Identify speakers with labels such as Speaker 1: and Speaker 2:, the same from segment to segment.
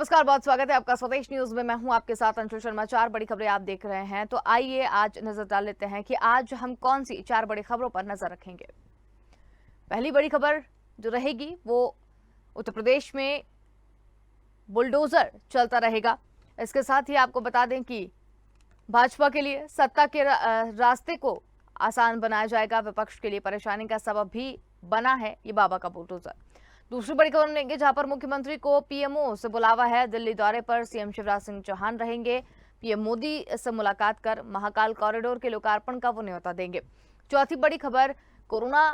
Speaker 1: नमस्कार, बहुत स्वागत है आपका स्वदेश न्यूज में। मैं हूं आपके साथ अंशुल शर्मा। चार बड़ी खबरें आप देख रहे हैं, तो आइए आज नजर डाल लेते हैं कि आज हम कौन सी चार बड़ी खबरों पर नजर रखेंगे। पहली बड़ी खबर जो रहेगी वो उत्तर प्रदेश में बुलडोजर चलता रहेगा। इसके साथ ही आपको बता दें कि भाजपा के लिए सत्ता के रास्ते को आसान बनाया जाएगा। विपक्ष के लिए परेशानी का सबब भी बना है ये बाबा का बुलडोजर। दूसरी बड़ी खबर लेंगे, जहां पर मुख्यमंत्री को पीएमओ से बुलावा है। दिल्ली दौरे पर सीएम शिवराज सिंह चौहान रहेंगे। पीएम मोदी से मुलाकात कर महाकाल कॉरिडोर के लोकार्पण का वो न्योता देंगे। चौथी बड़ी खबर कोरोना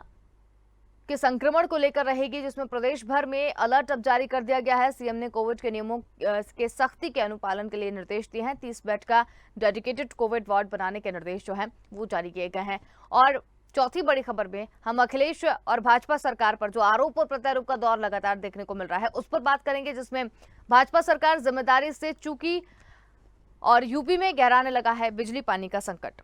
Speaker 1: के संक्रमण को लेकर रहेगी, जिसमें प्रदेश भर में अलर्ट अब जारी कर दिया गया है। सीएम ने कोविड के नियमों के सख्ती के अनुपालन के लिए निर्देश दिए हैं। 30 बेड का डेडिकेटेड कोविड वार्ड बनाने के निर्देश जो हैं वो जारी किए गए हैं। और चौथी बड़ी खबर में हम अखिलेश और भाजपा सरकार पर जो आरोप और प्रत्यारोप का दौर लगातार देखने को मिल रहा है उस पर बात करेंगे, जिसमें भाजपा सरकार जिम्मेदारी से चूकी और यूपी में गहराने लगा है बिजली पानी का संकट।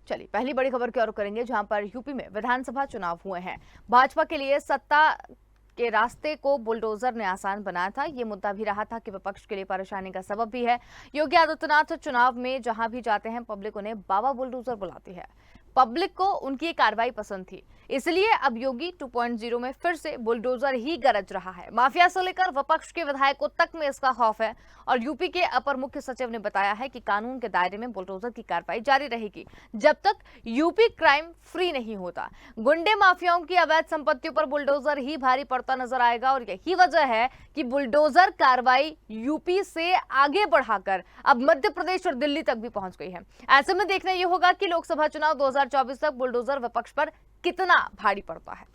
Speaker 1: चलिए पहली बड़ी खबर की ओर करेंगे, जहां पर यूपी में विधानसभा चुनाव हुए हैं। भाजपा के लिए सत्ता के रास्ते को बुलडोजर ने आसान बनाया था। ये मुद्दा भी रहा था कि विपक्ष के लिए परेशानी का सबब भी है। योगी आदित्यनाथ चुनाव में जहां भी जाते हैं पब्लिक उन्हें बाबा बुलडोजर बुलाती है। पब्लिक को उनकी ये कार्रवाई पसंद थी, इसलिए अब योगी 2.0 में फिर से बुलडोजर ही गरज रहा है। माफिया से लेकर विपक्ष के विधायकों तक में इसका खौफ है। और यूपी के अपर मुख्य सचिव ने बताया है कि कानून के दायरे में बुलडोजर की कार्रवाई जारी रहेगी जब तक यूपी क्राइम फ्री नहीं होता। गुंडे माफियाओं की अवैध संपत्तियों पर बुलडोजर ही भारी पड़ता नजर आएगा और यही वजह है कि बुलडोजर कार्रवाई यूपी से आगे बढ़ाकर अब मध्य प्रदेश और दिल्ली तक भी पहुंच गई है। ऐसे में देखना यह होगा कि लोकसभा चुनाव 2024 तक बुलडोजर विपक्ष पर कितना भारी पड़ता है।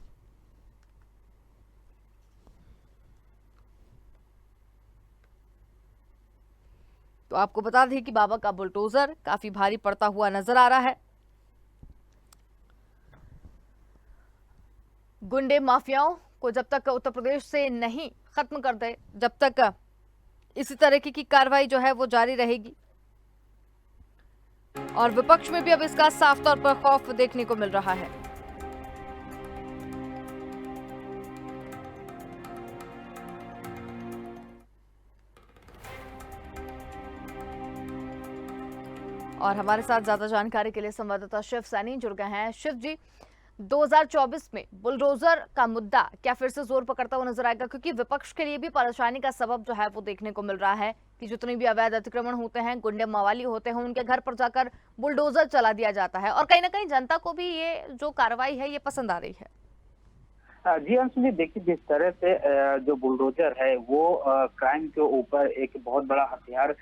Speaker 1: तो आपको बता दें कि बाबा का बुलडोजर काफी भारी पड़ता हुआ नजर आ रहा है। गुंडे माफियाओं को जब तक उत्तर प्रदेश से नहीं खत्म कर दे, जब तक इसी तरीके की कार्रवाई जो है वो जारी रहेगी। और विपक्ष में भी अब इसका साफ तौर पर खौफ देखने को मिल रहा है। और हमारे साथ ज्यादा जानकारी के लिए संवाददाता शिव सैनी जुड़ गए हैं। शिव जी, 2024 में बुलडोजर का मुद्दा क्या फिर से जोर पकड़ता हुआ नजर आएगा? क्योंकि विपक्ष के लिए भी परेशानी का सबब जो है वो देखने को मिल रहा है कि जितने भी अवैध अतिक्रमण होते हैं, गुंडे मवाली होते हैं, उनके घर पर जाकर बुलडोजर चला दिया जाता है और कहीं ना कहीं जनता को भी ये जो कार्रवाई है ये पसंद आ रही है।
Speaker 2: जी अंशु जी, देखिए जिस तरह से जो बुलडोजर है वो क्राइम के ऊपर एक बहुत बड़ा हथियार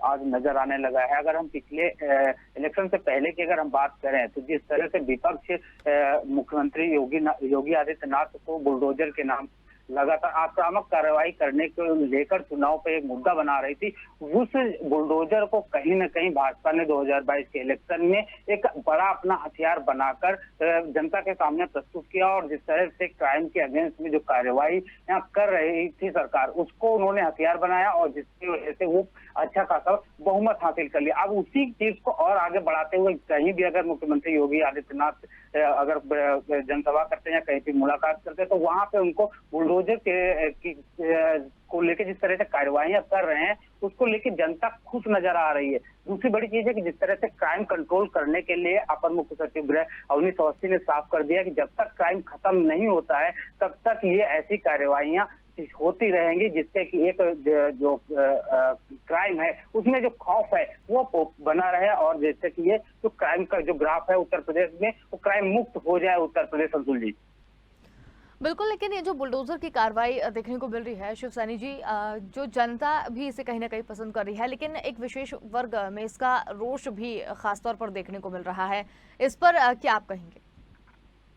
Speaker 2: आज नजर आने लगा है। अगर हम पिछले इलेक्शन से पहले की अगर हम बात करें तो जिस तरह से विपक्ष मुख्यमंत्री योगी आदित्यनाथ को बुलडोजर के नाम लगातार आक्रामक कार्रवाई करने को लेकर चुनाव पे एक मुद्दा बना रही थी, उस बुलडोजर को कहीं न कहीं भाजपा ने 2022 के इलेक्शन में एक बड़ा अपना हथियार बनाकर जनता के सामने प्रस्तुत किया। और जिस तरह से क्राइम के अगेंस्ट में जो कार्रवाई यहाँ कर रही थी सरकार, उसको उन्होंने हथियार बनाया और जिसकी वजह से वो अच्छा खासा बहुमत हासिल कर लिया। अब उसी चीज को और आगे बढ़ाते हुए कहीं भी अगर मुख्यमंत्री योगी आदित्यनाथ अगर जनसभा करते हैं या कहीं भी मुलाकात करते हैं तो वहां पे उनको बुलडोजर को लेकर जिस तरह से कार्रवाइयां कर रहे हैं उसको लेकर जनता खुश नजर आ रही है। दूसरी बड़ी चीज है कि जिस तरह से क्राइम कंट्रोल करने के लिए अपर मुख्य सचिव गृह अवनीश अवस्थी ने साफ कर दिया कि जब तक क्राइम खत्म नहीं होता है तब तक ये ऐसी कार्रवाइयां होती रहेंगी जिससे कि एक जो क्राइम है उसमें जो खौफ है वो बना रहे और जैसे कि ये जो क्राइम का जो ग्राफ है उत्तर प्रदेश में वो क्राइम मुक्त हो जाए उत्तर प्रदेश। अंशुल जी
Speaker 1: बिल्कुल, लेकिन ये जो बुलडोजर की कार्रवाई देखने को मिल रही है शिव सैनी जी, जो जनता भी इसे कहीं ना कहीं पसंद कर रही है, लेकिन एक विशेष वर्ग में इसका रोष भी खासतौर पर देखने को मिल रहा है। इस पर क्या आप कहेंगे?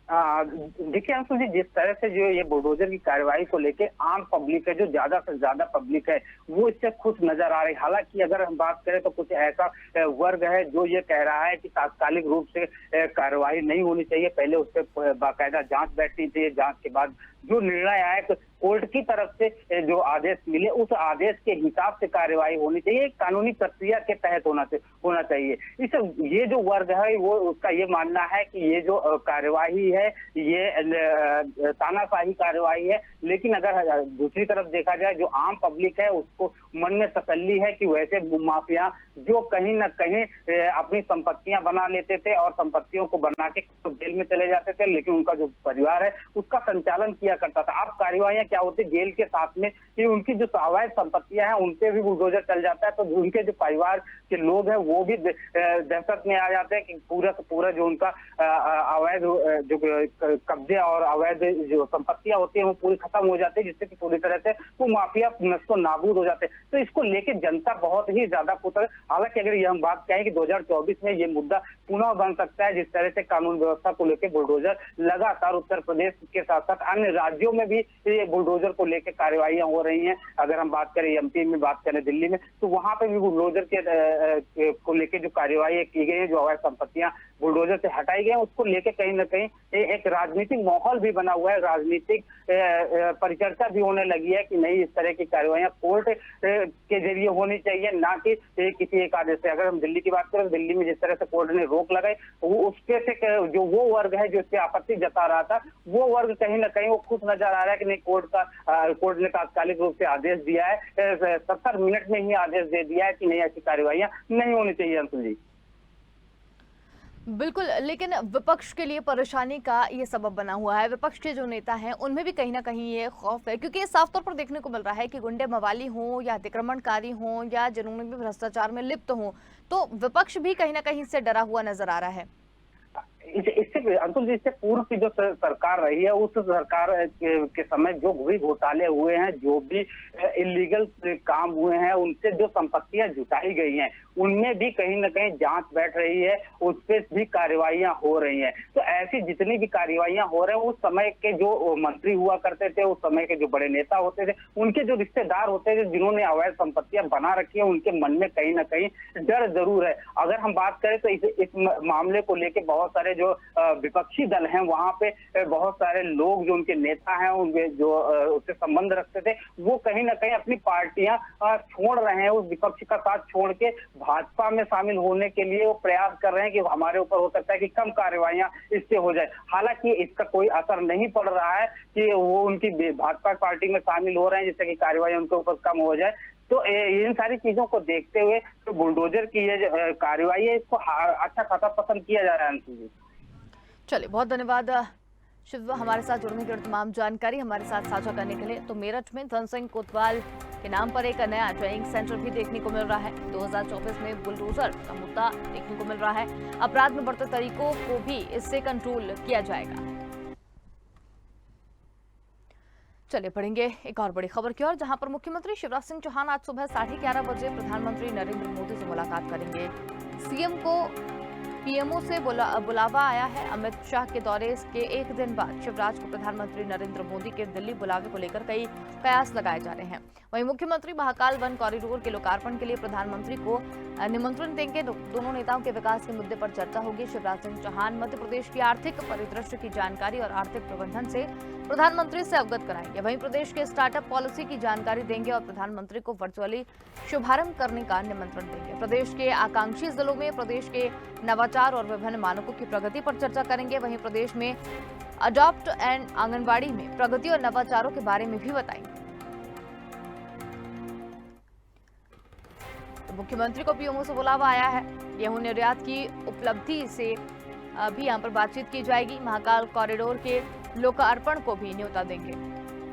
Speaker 2: देखिए अंशु जी, जिस तरह से जो ये बुलडोजर की कार्रवाई को लेके आम पब्लिक है, जो ज्यादा से ज्यादा पब्लिक है वो इससे खुश नजर आ रही है। हालांकि अगर हम बात करें तो कुछ ऐसा वर्ग है जो ये कह रहा है कि तात्कालिक रूप से कार्रवाई नहीं होनी चाहिए, पहले उस पर बाकायदा जांच बैठनी चाहिए, जांच के बाद जो निर्णय आए कोर्ट की तरफ से जो आदेश मिले उस आदेश के हिसाब से कार्यवाही होनी चाहिए, एक कानूनी प्रक्रिया के तहत होना चाहिए। इस ये जो वर्ग है वो उसका ये मानना है कि ये जो कार्यवाही है ये तानाशाही कार्यवाही है, लेकिन अगर दूसरी तरफ देखा जाए जो आम पब्लिक है उसको मन में तसल्ली है कि वैसे माफिया जो कहीं ना कहीं अपनी संपत्तियां बना लेते थे और संपत्तियों को बना के तो जेल में चले जाते थे, लेकिन उनका जो परिवार है उसका संचालन किया करता था। अब कार्यवाहियां क्या होती जेल के साथ में कि उनकी जो अवैध संपत्तियां हैं उन पे भी बुलडोजर चल जाता है, तो उनके जो परिवार के लोग हैं वो भी दहशत में आ जाते हैं कि पूरा जो उनका अवैध जो कब्जे और अवैध जो संपत्तियां होती है वो पूरी खत्म हो जाती है, जिससे कि पूरी तरह से वो माफिया नष्टो नाबूद हो जाते हैं। तो इसको लेकर जनता बहुत ही ज्यादा पुतल, हालांकि अगर ये हम बात कहें कि 2024 में ये मुद्दा पुनः बन सकता है, जिस तरह से कानून व्यवस्था को लेकर बुलडोजर लगातार उत्तर प्रदेश के साथ साथ अन्य राज्यों में भी ये बुलडोजर को लेकर कार्यवाहियां हो रही हैं। अगर हम बात करें एमपी में, बात करें दिल्ली में, तो वहां पे भी बुलडोजर के को लेकर जो कार्यवाही की गई है, जो अवैध संपत्तियां बुलडोजर से हटाई गई हैं, उसको लेकर कहीं ना कहीं एक राजनीतिक माहौल भी बना हुआ है, राजनीतिक परिचर्चा भी होने लगी है कि नहीं इस तरह की कार्यवाहियां कोर्ट के जरिए होनी चाहिए, ना कि किसी एक आदेश से। अगर हम दिल्ली की बात करें, दिल्ली में जिस तरह से कोर्ट ने रोक लगाई, वो उसके से जो वो वर्ग है जो इस पे आपत्ति जता रहा था, वो वर्ग कहीं ना कहीं वो खुश नजर आ रहा है कि नहीं कोर्ट ने तात्कालिक रूप से आदेश दिया है, 70 मिनट में ही आदेश दे दिया है कि नहीं ऐसी कार्यवाहियां नहीं होनी चाहिए। अंशुल जी
Speaker 1: बिल्कुल, लेकिन विपक्ष के लिए परेशानी का ये सबब बना हुआ है। विपक्ष के जो नेता हैं उनमें भी कहीं ना कहीं ये खौफ है, क्योंकि साफ तौर पर देखने को मिल रहा है कि गुंडे मवाली हों या अतिक्रमणकारी हों या जिन्होंने भी भ्रष्टाचार में लिप्त हों, तो विपक्ष भी कहीं ना कहीं से डरा हुआ नजर आ रहा है।
Speaker 2: इससे अंशुल जी, इससे पूर्व की जो सरकार रही है उस सरकार के समय जो भी घोटाले हुए हैं, जो भी इलीगल काम हुए हैं, उनसे जो संपत्तियां जुटाई गई हैं उनमें भी कहीं ना कहीं जांच बैठ रही है, उस पर भी कार्यवाहियां हो रही हैं। तो ऐसी जितनी भी कार्यवाहियां हो रहे हैं, उस समय के जो मंत्री हुआ करते थे, उस समय के जो बड़े नेता होते थे, उनके जो रिश्तेदार होते थे जिन्होंने अवैध संपत्तियां बना रखी है, उनके मन में कहीं ना कहीं डर जरूर है। अगर हम बात करें तो इस मामले को लेकर बहुत सारे जो विपक्षी दल हैं वहां पे बहुत सारे लोग जो उनके नेता हैं, उनके जो उससे संबंध रखते थे, वो कहीं ना कहीं अपनी पार्टियां छोड़ रहे हैं, उस विपक्ष का साथ छोड़ के भाजपा में शामिल होने के लिए वो प्रयास कर रहे हैं कि हमारे ऊपर हो सकता है कि कम कार्यवाहियां इससे हो जाए। हालांकि इसका कोई असर नहीं पड़ रहा है कि वो उनकी भाजपा पार्टी में शामिल हो रहे हैं जिससे कि कार्यवाही उनके ऊपर कम हो जाए। तो इन सारी चीजों को देखते हुए तो बुलडोजर की ये कार्यवाही है, इसको अच्छा खासा पसंद किया जा रहा है।
Speaker 1: चलिए, बहुत धन्यवाद शिव, हमारे साथ जुड़ने के लिए, तमाम जानकारी हमारे साथ साझा करने के लिए। तो मेरठ में धन सिंह कोतवाल के नाम पर एक नया ट्रेनिंग सेंटर भी देखने को मिल रहा है। 2024 में बुलडोजर का मुद्दा देखने को मिल रहा है। अपराध में बढ़ते तरीकों को भी इससे कंट्रोल किया जाएगा। चलिए बढ़ेंगे एक और बड़ी खबर की ओर, जहां पर मुख्यमंत्री शिवराज सिंह चौहान आज सुबह 11:30 बजे प्रधानमंत्री नरेंद्र मोदी से मुलाकात करेंगे। सीएम को पीएमओ से बुलावा आया है। अमित शाह के दौरे के एक दिन बाद शिवराज को प्रधानमंत्री नरेंद्र मोदी के दिल्ली बुलावे को लेकर कई कयास लगाए जा रहे हैं। वहीं मुख्यमंत्री महाकाल वन कॉरिडोर के लोकार्पण के लिए प्रधानमंत्री को निमंत्रण देंगे। दोनों नेताओं के विकास के मुद्दे पर चर्चा होगी। शिवराज सिंह चौहान मध्य प्रदेश की आर्थिक परिदृश्य की जानकारी और आर्थिक प्रबंधन से प्रधानमंत्री से अवगत कराएंगे। वहीं प्रदेश के स्टार्टअप पॉलिसी की जानकारी देंगे और प्रधानमंत्री को वर्चुअली शुभारंभ करने का निमंत्रण देंगे। प्रदेश के आकांक्षी जिलों में प्रदेश के नवाचार और विभिन्न मानकों की प्रगति पर चर्चा करेंगे। वहीं प्रदेश में अडॉप्ट एंड आंगनबाड़ी में प्रगति और नवाचारों के बारे में भी बताएंगे। तो मुख्यमंत्री को पीएमओ से बुलावा आया है। गेहूं निर्यात की उपलब्धि से भी यहां पर बातचीत की जाएगी। महाकाल कॉरिडोर के लोकार्पण को भी न्योता देंगे।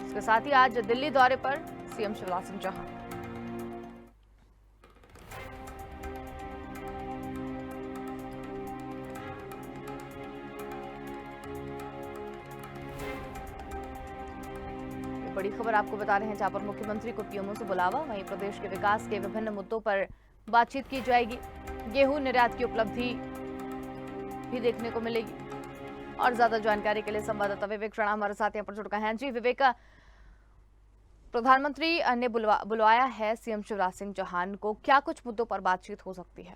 Speaker 1: इसके साथ ही आज दिल्ली दौरे पर सीएम शिवराज सिंह चौहान। बड़ी खबर आपको बता रहे हैं, जहां पर मुख्यमंत्री को पीएमओ से बुलावा, वहीं प्रदेश के विकास के विभिन्न मुद्दों पर बातचीत की जाएगी। गेहूं निर्यात की उपलब्धि भी देखने को मिलेगी। और ज्यादा जानकारी के लिए संवाददाता विवेक राणा हमारे साथ यहाँ पर जुड़ गए हैं। जी विवेक, प्रधानमंत्री ने बुलवाया है सीएम शिवराज सिंह चौहान को, क्या कुछ मुद्दों पर बातचीत हो सकती है?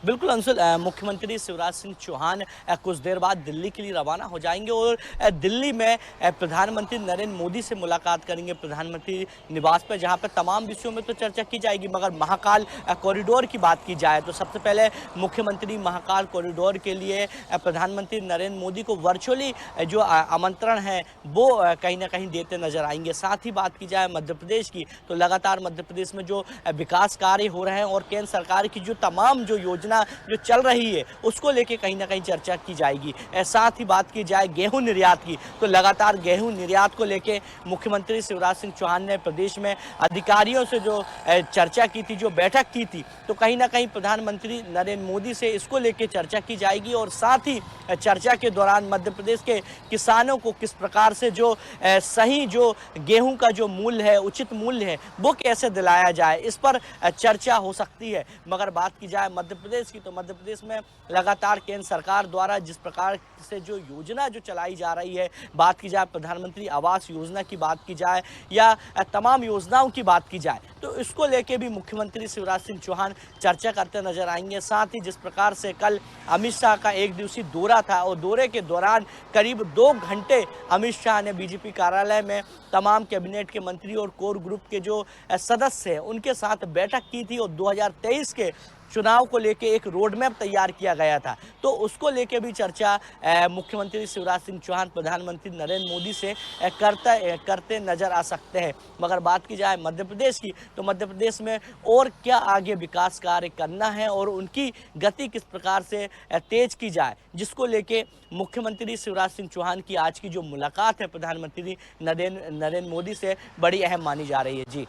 Speaker 3: बिल्कुल अंशुल, मुख्यमंत्री शिवराज सिंह चौहान कुछ देर बाद दिल्ली के लिए रवाना हो जाएंगे और दिल्ली में प्रधानमंत्री नरेंद्र मोदी से मुलाकात करेंगे प्रधानमंत्री निवास पर, जहां पर तमाम विषयों में तो चर्चा की जाएगी। मगर महाकाल कॉरिडोर की बात की जाए तो सबसे पहले मुख्यमंत्री महाकाल कॉरिडोर के लिए प्रधानमंत्री नरेंद्र मोदी को वर्चुअली जो आमंत्रण है वो कहीं ना कहीं देते नजर आएंगे। साथ ही बात की जाए मध्य प्रदेश की तो लगातार मध्य प्रदेश में जो विकास कार्य हो रहे हैं और केंद्र सरकार की जो तमाम जो योजना जो चल रही है उसको लेके कहीं ना कहीं चर्चा की जाएगी। साथ ही बात की जाए गेहूं निर्यात की तो लगातार गेहूं निर्यात को लेके मुख्यमंत्री शिवराज सिंह चौहान ने प्रदेश में अधिकारियों से जो चर्चा की थी, जो बैठक की थी, तो कहीं ना कहीं प्रधानमंत्री नरेंद्र मोदी से इसको लेके चर्चा की जाएगी। और साथ ही चर्चा के दौरान मध्य प्रदेश के किसानों को किस प्रकार से जो सही जो गेहूं का जो मूल्य है, उचित मूल्य है, वो कैसे दिलाया जाए, इस पर चर्चा हो सकती है। मगर बात की जाए मध्य प्रदेश की तो मध्य प्रदेश में लगातार केंद्र सरकार द्वारा जिस प्रकार से जो योजना जो चलाई जा रही है, बात की जाए प्रधानमंत्री आवास योजना की बात की जाए या तमाम योजनाओं की बात की जाए, तो इसको लेके भी मुख्यमंत्री शिवराज सिंह चौहान चर्चा करते नजर आएंगे। साथ ही जिस प्रकार से कल अमित शाह का एक दिवसीय दौरा था और दौरे के दौरान करीब 2 घंटे अमित शाह ने बीजेपी कार्यालय में तमाम कैबिनेट के मंत्री और कोर ग्रुप के जो सदस्य हैं उनके साथ बैठक की थी और 2023 के चुनाव को लेके एक रोड मैप तैयार किया गया था, तो उसको लेके भी चर्चा मुख्यमंत्री शिवराज सिंह चौहान प्रधानमंत्री नरेंद्र मोदी से करते नजर आ सकते हैं। मगर बात की जाए मध्य प्रदेश की तो मध्य प्रदेश में और क्या आगे विकास कार्य करना है और उनकी गति किस प्रकार से तेज की जाए, जिसको लेके मुख्यमंत्री शिवराज सिंह चौहान की आज की जो मुलाकात है प्रधानमंत्री नरेंद्र मोदी से बड़ी अहम मानी जा रही है। जी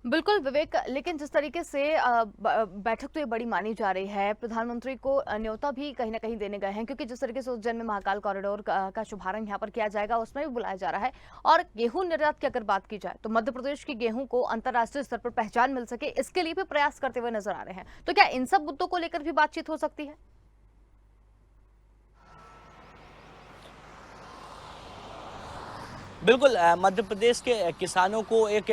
Speaker 1: बिल्कुल विवेक, लेकिन जिस तरीके से बैठक तो ये बड़ी मानी जा रही है, प्रधानमंत्री को न्योता भी कहीं ना कहीं देने गए हैं, क्योंकि जिस तरीके से उज्जैन में महाकाल कॉरिडोर का शुभारंभ यहाँ पर किया जाएगा उसमें भी बुलाया जा रहा है। और गेहूं निर्यात की अगर बात की जाए तो मध्य प्रदेश की गेहूं को अंतर्राष्ट्रीय स्तर पर पहचान मिल सके, इसके लिए भी प्रयास करते हुए नजर आ रहे हैं। तो क्या इन सब मुद्दों को लेकर भी बातचीत हो सकती है?
Speaker 3: बिल्कुल, मध्य प्रदेश के किसानों को एक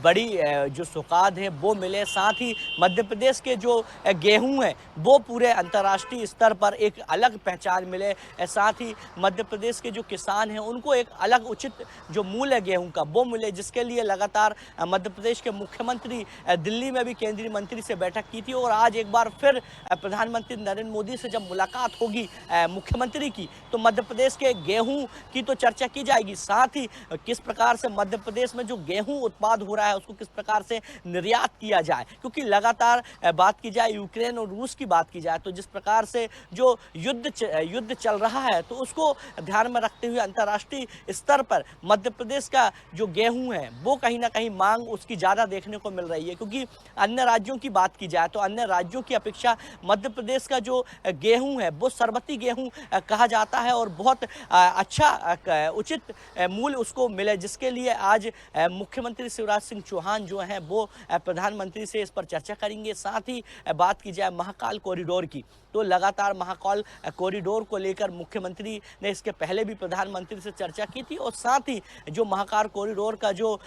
Speaker 3: बड़ी जो सौगात है वो मिले। साथ ही मध्य प्रदेश के जो गेहूं है वो पूरे अंतर्राष्ट्रीय स्तर पर एक अलग पहचान मिले। साथ ही मध्य प्रदेश के जो किसान हैं उनको एक अलग उचित जो मूल्य है गेहूं का वो मिले, जिसके लिए लगातार मध्य प्रदेश के मुख्यमंत्री दिल्ली में भी केंद्रीय मंत्री से बैठक की थी और आज एक बार फिर प्रधानमंत्री नरेंद्र मोदी से जब मुलाकात होगी मुख्यमंत्री की तो मध्य प्रदेश के गेहूं की तो चर्चा की जाएगी। साथ ही किस प्रकार से मध्य प्रदेश में जो गेहूं उत्पाद हो रहा है उसको किस प्रकार से निर्यात किया जाए, क्योंकि लगातार बात की जाए यूक्रेन और रूस की बात की जाए तो जिस प्रकार से जो युद्ध चल रहा है तो उसको ध्यान में रखते हुए अंतर्राष्ट्रीय स्तर पर मध्य प्रदेश का जो गेहूं है वो कहीं ना कहीं मांग उसकी ज़्यादा देखने को मिल रही है। क्योंकि अन्य राज्यों की बात की जाए तो अन्य राज्यों की अपेक्षा मध्य प्रदेश का जो गेहूं है वो सरबती गेहूं कहा जाता है और बहुत अच्छा उचित मूल्य उसको मिले, जिसके लिए आज मुख्यमंत्री शिवराज सिंह चौहान जो हैं वो प्रधानमंत्री से इस पर चर्चा करेंगे। साथ ही बात की जाए महाकाल कॉरिडोर की तो लगातार महाकाल कॉरिडोर को लेकर मुख्यमंत्री ने इसके पहले भी प्रधानमंत्री से चर्चा की थी और साथ ही जो महाकाल कॉरिडोर का जो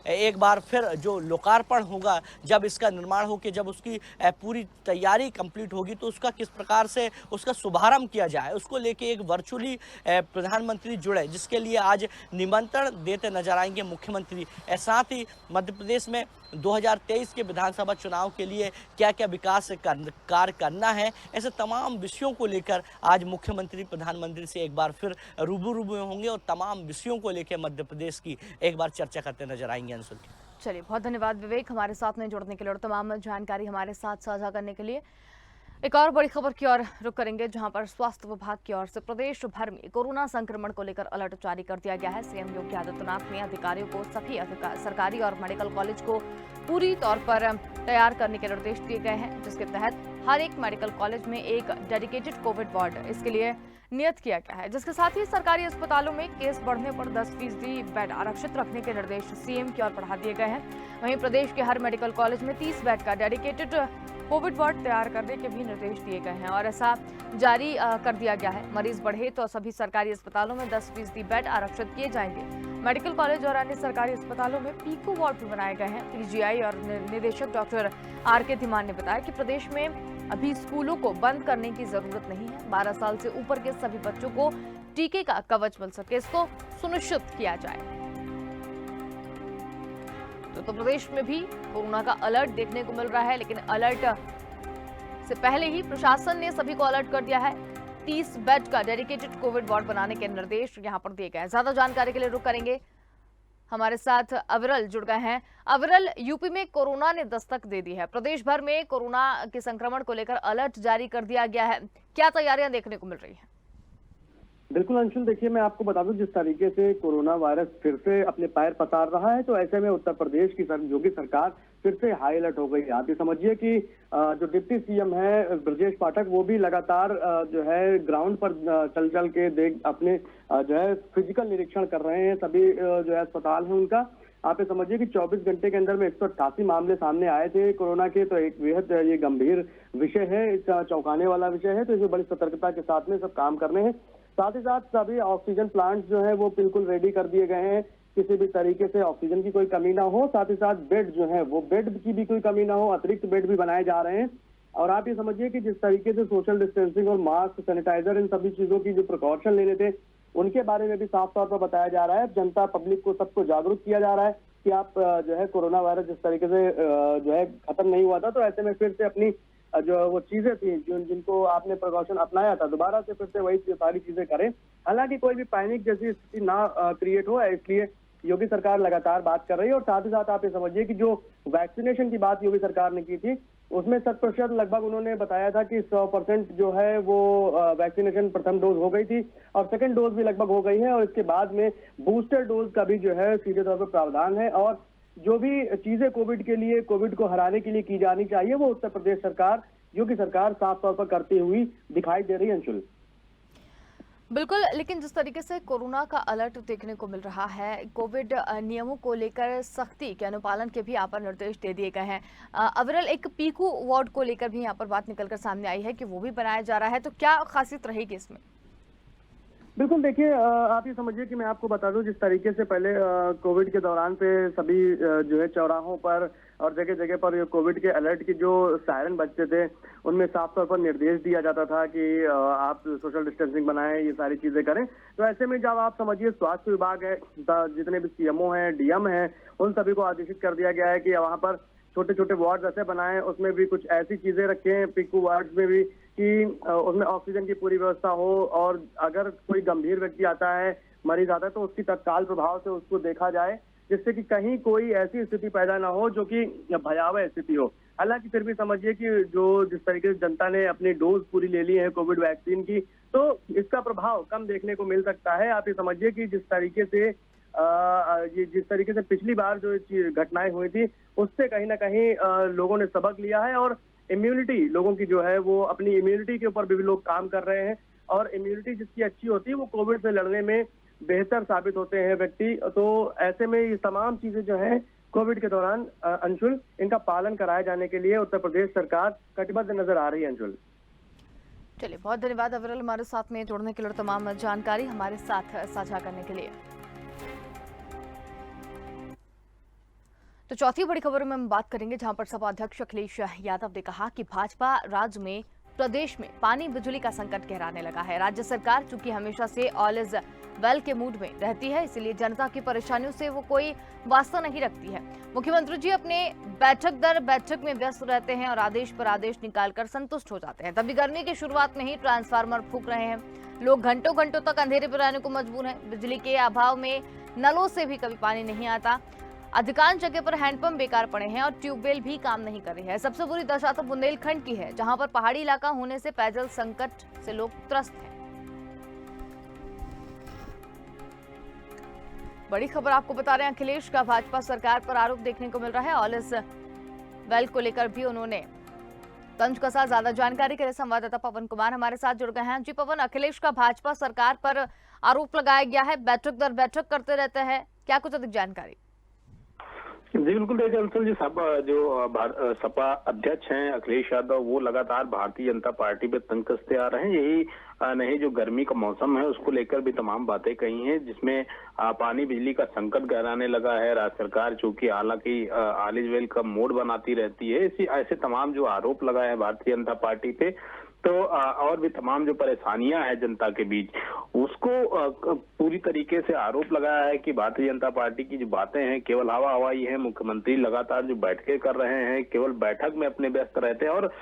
Speaker 3: एक बार फिर जो लोकार्पण होगा, जब इसका निर्माण होकर जब उसकी पूरी तैयारी कंप्लीट होगी तो उसका किस प्रकार से उसका शुभारंभ किया जाए उसको लेके एक वर्चुअली प्रधानमंत्री जुड़े, जिसके लिए आज निमंत्रण देते नजर आएंगे मुख्यमंत्री। साथ ही मध्य प्रदेश में 2023 के विधानसभा चुनाव के लिए क्या क्या विकास कार्य करना है, ऐसे तमाम विषयों को लेकर आज मुख्यमंत्री प्रधानमंत्री से एक बार फिर रूबरू होंगे और तमाम विषयों को लेकर मध्य प्रदेश की एक बार चर्चा करते नजर आएंगे। अंशुल,
Speaker 1: चलिए, बहुत धन्यवाद विवेक हमारे साथ में जुड़ने के लिए और तमाम जानकारी हमारे साथ साझा करने के लिए। एक और बड़ी खबर की ओर रुख करेंगे, जहां पर स्वास्थ्य विभाग की ओर से प्रदेश भर में कोरोना संक्रमण को लेकर अलर्ट जारी कर दिया गया है। सीएम योगी आदित्यनाथ ने अधिकारियों को सभी सरकारी और मेडिकल कॉलेज को पूरी तौर पर तैयार करने के निर्देश दिए गए हैं, जिसके तहत हर एक मेडिकल कॉलेज में एक डेडिकेटेड कोविड वार्ड इसके लिए नियत किया गया है। जिसके साथ ही सरकारी अस्पतालों में केस बढ़ने पर 10% बेड आरक्षित रखने के निर्देश सीएम की ओर बढ़ा दिए गए हैं। वहीं प्रदेश के हर मेडिकल कॉलेज में 30 बेड का डेडिकेटेड कोविड वार्ड तैयार करने के भी निर्देश दिए गए हैं और ऐसा जारी कर दिया गया है। मरीज बढ़े तो सभी सरकारी अस्पतालों में 10% बेड आरक्षित किए जाएंगे। मेडिकल कॉलेज और अन्य सरकारी अस्पतालों में पीको वार्ड भी बनाए गए हैं। पीजीआई और निदेशक डॉक्टर आर.के. धीमान ने बताया कि प्रदेश में अभी स्कूलों को बंद करने की जरूरत नहीं है। 12 साल से ऊपर के सभी बच्चों को टीके का कवच मिल सके, इसको सुनिश्चित किया जाए। तो प्रदेश में भी कोरोना का अलर्ट देखने को मिल रहा है, लेकिन अलर्ट से पहले ही प्रशासन ने सभी को अलर्ट कर दिया है। 30 बेड का डेडिकेटेड कोविड वार्ड बनाने के निर्देश यहां पर दिए गए हैं। ज्यादा जानकारी के लिए रुक करेंगे, हमारे साथ अविरल जुड़ गए हैं। अविरल, यूपी में कोरोना ने दस्तक दे दी है। प्रदेश भर में कोरोना के संक्रमण को लेकर अलर्ट जारी कर दिया गया है। क्या तैयारियां देखने को मिल रही हैं?
Speaker 4: बिल्कुल अंशुल, देखिए मैं आपको बता दूं, जिस तरीके से कोरोना वायरस फिर से अपने पैर पसार रहा है, तो ऐसे में उत्तर प्रदेश की योगी सरकार फिर से हाई अलर्ट हो गई है। आप ये समझिए कि जो डिप्टी सीएम है ब्रजेश पाठक, वो भी लगातार जो है ग्राउंड पर चल के अपने जो है फिजिकल निरीक्षण कर रहे हैं। सभी जो है अस्पताल है उनका, आप ये समझिए कि 24 घंटे के अंदर में 188 मामले सामने आए थे कोरोना के। तो एक बेहद ये गंभीर विषय है, इसका चौंकाने वाला विषय है। तो इसमें बड़ी सतर्कता के साथ में सब काम करने हैं। साथ ही साथ सभी ऑक्सीजन प्लांट्स जो है वो बिल्कुल रेडी कर दिए गए हैं, किसी भी तरीके से ऑक्सीजन की कोई कमी ना हो। साथ ही साथ बेड जो है वो बेड की भी कोई कमी ना हो, अतिरिक्त बेड भी बनाए जा रहे हैं। और आप ये समझिए कि जिस तरीके से सोशल डिस्टेंसिंग और मास्क, सैनिटाइजर, इन सभी चीजों की जो प्रिकॉशन लेने थे, उनके बारे में भी साफ तौर पर बताया जा रहा है। जनता, पब्लिक को, सबको जागरूक किया जा रहा है कि आप जो है कोरोना वायरस जिस तरीके से जो है खत्म नहीं हुआ था, तो ऐसे में फिर से अपनी जो वो चीजें थी जिनको आपने प्रिकॉशन अपनाया था, दोबारा से फिर से वही सारी चीजें करें। हालांकि कोई भी पैनिक जैसी स्थिति ना क्रिएट हो, इसलिए योगी सरकार लगातार बात कर रही है। और साथ ही साथ आप ये समझिए कि जो वैक्सीनेशन की बात योगी सरकार ने की थी, उसमें 100% लगभग उन्होंने बताया था कि 100% जो है वो वैक्सीनेशन प्रथम डोज हो गई थी और सेकंड डोज भी लगभग हो गई है। और इसके बाद में बूस्टर डोज का भी जो है सीधे तौर पर प्रावधान है। और जो भी चीजें कोविड के लिए, कोविड को हराने के लिए की जानी चाहिए, वो उत्तर प्रदेश सरकार, योगी सरकार साफ तौर पर करती हुई दिखाई दे रही है। अंशुल,
Speaker 1: बिल्कुल, लेकिन जिस तरीके से कोरोना का अलर्ट देखने को मिल रहा है, कोविड नियमों को लेकर सख्ती के अनुपालन के भी यहाँ पर निर्देश दे दिए गए हैं। अविरल, एक पीकू वार्ड को लेकर भी यहाँ पर बात निकलकर सामने आई है कि वो भी बनाया जा रहा है, तो क्या खासियत रहेगी इसमें?
Speaker 4: बिल्कुल, देखिए आप ये समझिए कि मैं आपको बता दूं, जिस तरीके से पहले कोविड के दौरान पे सभी जो है चौराहों पर और जगह जगह पर कोविड के अलर्ट की जो सायरन बजते थे, उनमें साफ तौर पर निर्देश दिया जाता था कि आप सोशल डिस्टेंसिंग बनाएं, ये सारी चीजें करें। तो ऐसे में जब आप समझिए स्वास्थ्य विभाग है, जितने भी सीएमओ हैं, डीएम हैं, उन सभी को आदेशित कर दिया गया है कि वहां पर छोटे छोटे वार्ड ऐसे बनाएं, उसमें भी कुछ ऐसी चीजें रखें, पीकू वार्ड में भी, कि उसमें ऑक्सीजन की पूरी व्यवस्था हो। और अगर कोई गंभीर व्यक्ति आता है, मरीज आता है, तो उसकी तत्काल प्रभाव से उसको देखा जाए, जिससे कि कहीं कोई ऐसी स्थिति पैदा ना हो जो कि भयावह स्थिति हो। हालांकि फिर भी समझिए कि जो जिस तरीके से जनता ने अपनी डोज पूरी ले ली है कोविड वैक्सीन की, तो इसका प्रभाव कम देखने को मिल सकता है। आप ये समझिए कि जिस तरीके से पिछली बार जो घटनाएं हुई थी, उससे कहीं ना कहीं लोगों ने सबक लिया है। और इम्यूनिटी लोगों की जो है वो, अपनी इम्यूनिटी के ऊपर भी लोग काम कर रहे हैं। और इम्यूनिटी जिसकी अच्छी होती है, वो कोविड से लड़ने में बेहतर साबित होते हैं व्यक्ति। तो ऐसे में ये तमाम चीजें जो है कोविड के दौरान अंशुल, इनका पालन कराए जाने के लिए उत्तर प्रदेश सरकार कटिबद्ध नजर आ रही है। अंशुल,
Speaker 1: चलिए, बहुत धन्यवाद अविरल, हमारे साथ में जुड़ने के लिए, तमाम जानकारी हमारे साथ साझा करने के लिए। तो चौथी बड़ी खबर में हम बात करेंगे, जहां पर सपा अध्यक्ष अखिलेश यादव ने कहा कि भाजपा राज्य में, प्रदेश में पानी बिजली का संकट गहराने लगा है। राज्य सरकार चूंकि हमेशा से ऑल इज वेल के मूड में रहती है, इसलिए जनता की परेशानियों से वो कोई वास्ता नहीं रखती है। मुख्यमंत्री जी अपने बैठक दर बैठक में व्यस्त रहते हैं और आदेश पर आदेश निकालकर संतुष्ट हो जाते हैं। तभी गर्मी की शुरुआत में ही ट्रांसफार्मर फूंक रहे हैं, लोग घंटों घंटों तक अंधेरे में रहने को मजबूर हैं। बिजली के अभाव में नलों से भी कभी पानी नहीं आता। अधिकांश जगह पर हैंडपंप बेकार पड़े हैं और ट्यूबवेल भी काम नहीं कर रही है। सबसे बुरी दशा तो बुंदेलखंड की है, जहां पर पहाड़ी इलाका होने से पेयजल संकट से लोग त्रस्त हैं। बड़ी खबर आपको बता रहे हैं, अखिलेश का भाजपा सरकार पर आरोप देखने को मिल रहा है। ऑल इज वेल को लेकर भी उन्होंने तंज कसा। ज्यादा जानकारी के लिए संवाददाता पवन कुमार हमारे साथ जुड़ गए हैं। जी पवन, अखिलेश का भाजपा सरकार पर आरोप लगाया गया है, बैठक दर बैठक करते रहते हैं, क्या कुछ अधिक जानकारी?
Speaker 5: जी बिल्कुल, देखिए अंशुल जी, सपा अध्यक्ष हैं अखिलेश यादव, वो लगातार भारतीय जनता पार्टी पे तंज कसते आ रहे हैं। यही नहीं, जो गर्मी का मौसम है उसको लेकर भी तमाम बातें कही हैं, जिसमें पानी बिजली का संकट गहराने लगा है। राज्य सरकार चूंकि हालांकि ऑल इज वेल का मोड बनाती रहती है, इसी ऐसे तमाम जो आरोप लगाए हैं भारतीय जनता पार्टी पे, तो और भी तमाम जो परेशानियां हैं जनता के बीच, उसको पूरी तरीके से आरोप लगाया है कि भारतीय जनता पार्टी की जो बातें हैं केवल हवा हवाई है। मुख्यमंत्री लगातार जो बैठकें कर रहे हैं केवल बैठक में अपने व्यस्त रहते हैं और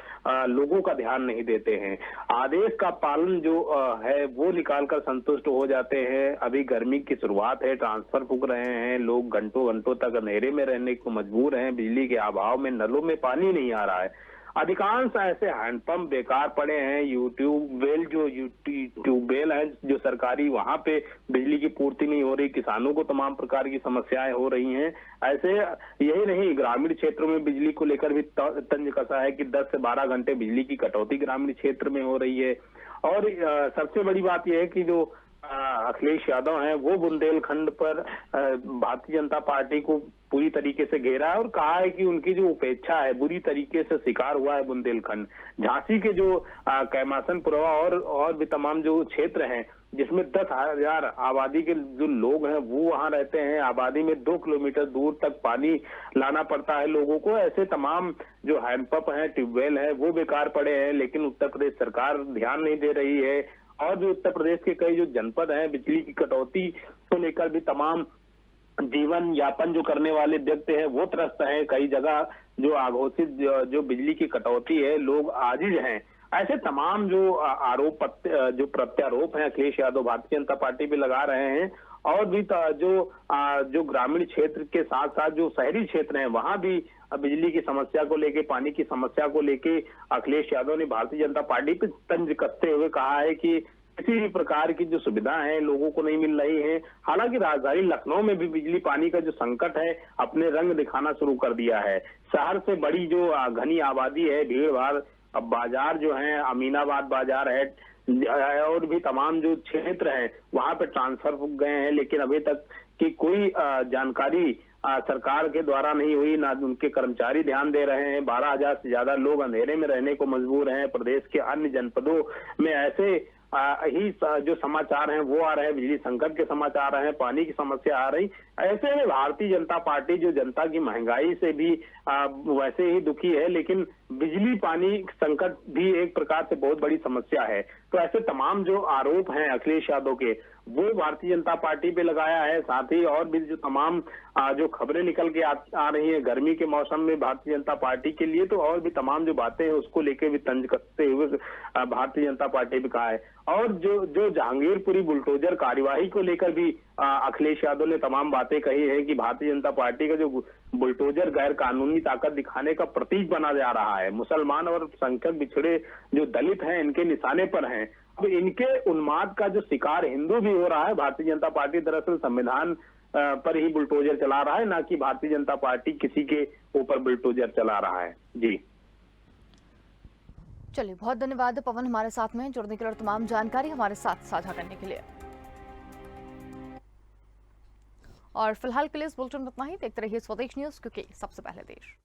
Speaker 5: लोगों का ध्यान नहीं देते हैं। आदेश का पालन जो है वो निकाल कर संतुष्ट हो जाते हैं। अभी गर्मी की शुरुआत है, ट्रांसफर फूक रहे हैं, लोग घंटों घंटों तक अंधेरे में रहने को मजबूर हैं, बिजली के अभाव में नलों में पानी नहीं आ रहा है। अधिकांश ऐसे हैंडपंप बेकार पड़े हैं, ट्यूबवेल हैं जो सरकारी, वहां पे बिजली की पूर्ति नहीं हो रही, किसानों को तमाम प्रकार की समस्याएं हो रही हैं। ऐसे यही नहीं, ग्रामीण क्षेत्रों में बिजली को लेकर भी तंज कसा है कि 10 से 12 घंटे बिजली की कटौती ग्रामीण क्षेत्र में हो रही है। और सबसे बड़ी बात यह है कि जो अखिलेश यादव हैं वो बुंदेलखंड पर भारतीय जनता पार्टी को पूरी तरीके से घेरा है और कहा है कि उनकी जो उपेक्षा है, बुरी तरीके से शिकार हुआ है बुंदेलखंड। झांसी के जो कैमासनपुरवा और भी तमाम जो क्षेत्र हैं जिसमें 10,000 आबादी के जो लोग हैं वो वहां रहते हैं, आबादी में 2 किलोमीटर दूर तक पानी लाना पड़ता है लोगों को। ऐसे तमाम जो हैंडपंप हैं, ट्यूबवेल हैं, वो बेकार पड़े हैं, लेकिन उत्तर प्रदेश सरकार ध्यान नहीं दे रही है। और भी उत्तर प्रदेश के कई जो जनपद हैं, बिजली की कटौती को लेकर भी तमाम जीवन यापन जो करने वाले व्यक्ति हैं वो त्रस्त हैं। कई जगह जो अघोषित जो बिजली की कटौती है, लोग आजिज हैं। ऐसे तमाम जो जो प्रत्यारोप हैं अखिलेश यादव भारतीय जनता पार्टी पे लगा रहे हैं। और भी जो ग्रामीण क्षेत्र के साथ साथ जो शहरी क्षेत्र हैं वहां भी बिजली की समस्या को लेके, पानी की समस्या को लेके अखिलेश यादव ने भारतीय जनता पार्टी पे तंज कसते हुए कहा है कि किसी भी प्रकार की जो सुविधा है लोगों को नहीं मिल रही है। हालांकि राजधानी लखनऊ में भी बिजली पानी का जो संकट है अपने रंग दिखाना शुरू कर दिया है। शहर से बड़ी जो घनी आबादी है, भीड़ भाड़, अब बाजार जो है, अमीनाबाद बाजार है और भी तमाम जो क्षेत्र हैं वहां पे ट्रांसफर हो गए हैं, लेकिन अभी तक की कोई जानकारी सरकार के द्वारा नहीं हुई, ना उनके कर्मचारी ध्यान दे रहे हैं। 12,000 से ज्यादा लोग अंधेरे में रहने को मजबूर हैं। प्रदेश के अन्य जनपदों में ऐसे ही जो समाचार हैं वो आ रहे हैं, बिजली संकट के समाचार आ रहे हैं, पानी की समस्या आ रही। ऐसे में भारतीय जनता पार्टी जो जनता की महंगाई से भी वैसे ही दुखी है, लेकिन बिजली पानी संकट भी एक प्रकार से बहुत बड़ी समस्या है। तो ऐसे तमाम जो आरोप हैं अखिलेश यादव के वो भारतीय जनता पार्टी पे लगाया है। साथ ही और भी जो तमाम जो खबरें निकल के आ रही हैं गर्मी के मौसम में भारतीय जनता पार्टी के लिए, तो और भी तमाम जो बातें हैं उसको लेके भी तंज कसते हुए भारतीय जनता पार्टी पे कहा है। और जो जहांगीरपुरी बुलडोजर कार्यवाही को लेकर भी अखिलेश यादव ने तमाम बातें कही है कि भारतीय जनता पार्टी का जो बुलडोजर गैर कानूनी ताकत दिखाने का प्रतीक बना जा रहा है। मुसलमान और संख्यक बिछड़े जो दलित हैं इनके निशाने पर हैं। अब इनके उन्माद का जो शिकार हिंदू भी हो रहा है। भारतीय जनता पार्टी दरअसल संविधान पर ही बुलडोजर चला रहा है, ना कि भारतीय जनता पार्टी किसी के ऊपर बुलडोजर चला रहा है। जी
Speaker 1: चलिए, बहुत धन्यवाद पवन हमारे साथ में जुड़ने के लिए और तमाम जानकारी हमारे साथ साझा करने के लिए। और फिलहाल के लिए इस बुलेटिन में इतना ही। देखते रहिए स्वदेश न्यूज, क्योंकि सबसे पहले देश।